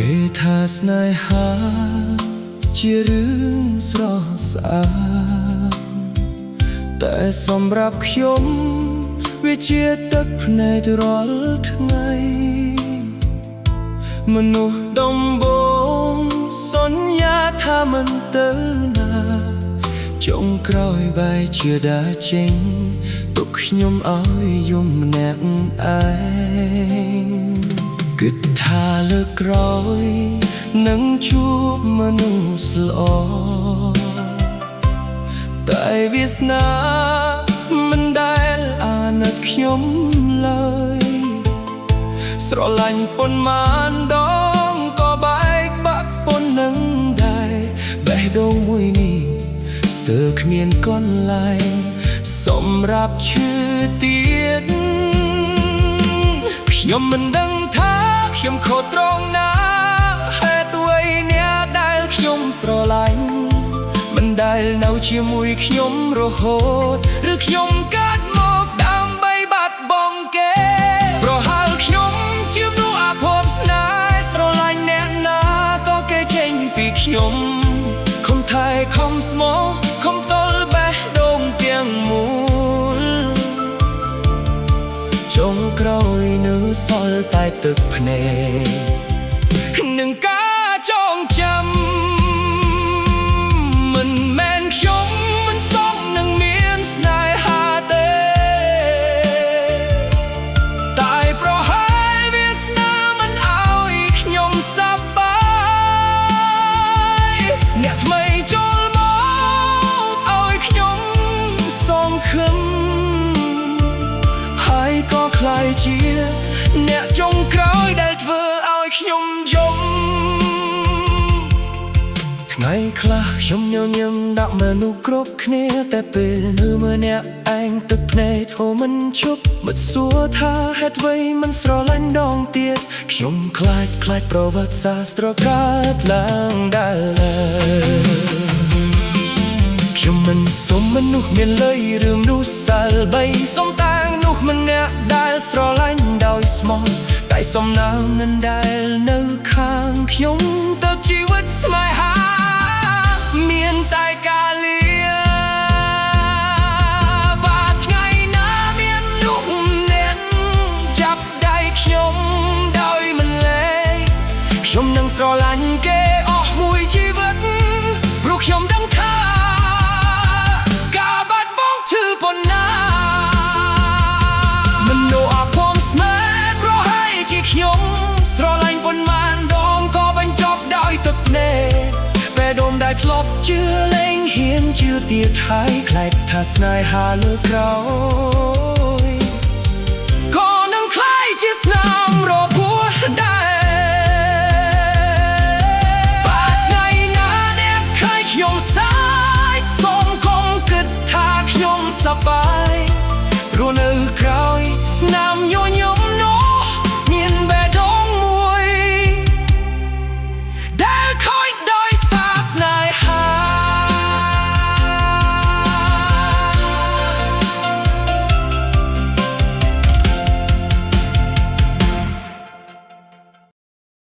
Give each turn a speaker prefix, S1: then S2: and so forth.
S1: គេថាស្នេហាជារឿងស្រស់ស្អាតតែសម្រាប់ខ្ញុំវាជាទឹកភ្នែករាល់ថ្ងៃមនុស្សដំបងសន្យាថាមិនទៅណាចុងក្រោយបែរជាដើរចេញទុកខ្ញុំឲ្យយំម្នាក់ឯងគិតថាលើកក្រោយនឹងជួបមនុស្សល្អតែវាសនាមិនដែលអាណិតខ្ញុំឡើយស្រឡាញ់ប៉ុន្មានដងក៏បែកបាក់ប៉ុណ្ណឹងដែរបេះដូងមួយនេះស្ទើរគ្មានកន្លែងសម្រាប់ឈឺទៀតខ្ញុំមិនដឹងថាខ្ញុំខុសត្រង់ណាហេតុអ្វីអ្នកដែលខ្ញុំស្រឡាញ់មិនដែលនៅជាមួយខ្ញុំរហូតឬខ្ញុំកាត់មកដើម្បីបាត់បង់គេប្រហែលខ្ញុំជាមនុស្សអាភ័ព្វស្នេហ៍ស្រឡាញ់អ្នកណាក៏គេចេញពីខ្ញុំខំថែខំស្មោះខំផ្ទាល់បេះដូងទាំងមូលចុងក្រោយនៅសល់តែទឹកភ្នែកនឹងការចងចាំមិនមែនខ្ញុំមិនសមនឹងមានស្នេហាទេតែប្រហែលវាសនាមិនឲ្យខ្ញុំសប្បាយអ្នកថ្មីចូលមកឲ្យខ្ញុំសងខឹមហើយក៏คล้ายជាអ្នកចុងក្រោយដែលធ្វើឲ្យខ្ញុំយំថ្ងៃខ្លះខ្ញុំញញឹមដាក់មនុស្សគ្រប់គ្នាតែពេលនៅមើលអ្នកឯងទឹកភ្នែកហូរមិនឈប់មិនសួរថាហេតុអ្វីមិនស្រឡាញ់ដងទៀតខ្ញុំខ្លាចប្រវត្តិសាស្ត្រត្រកើតឡើងដែលខ្ញុំមិនសុំមនុស្សមានលុយឬមនុស្សសាលបីសុំតែមនុស្សម្នាក់ដែលស្រឡាញ់ដោយស្មោះតែសំណាងនឹងដែលនៅខាងខ្ញុំទៅជីវិតស្នេហាមានតែការលាvàថ្ងៃណាមានមនុស្សម្នាក់ចាប់ដៃខ្ញុំដោយមិនលែងខ្ញុំនឹងស្រឡាញ់គេអស់មួយជីវិតព្រោះខ្ញុំដឹងថាការបាត់បង់ឈឺប៉ុណ្ណាមនុស្សអាភ័ព្វស្នេហ៍ប្រហែលជាខ្ញុំស្រឡាញ់ប៉ុន្មានដងក៏បញ្ចប់ដោយទឹកភ្នែកពេលដុំដែលធ្លាប់ជឿលែងហ៊ានជឿទៀតហើយខ្លាចថាស្នេហាលើក្រោយ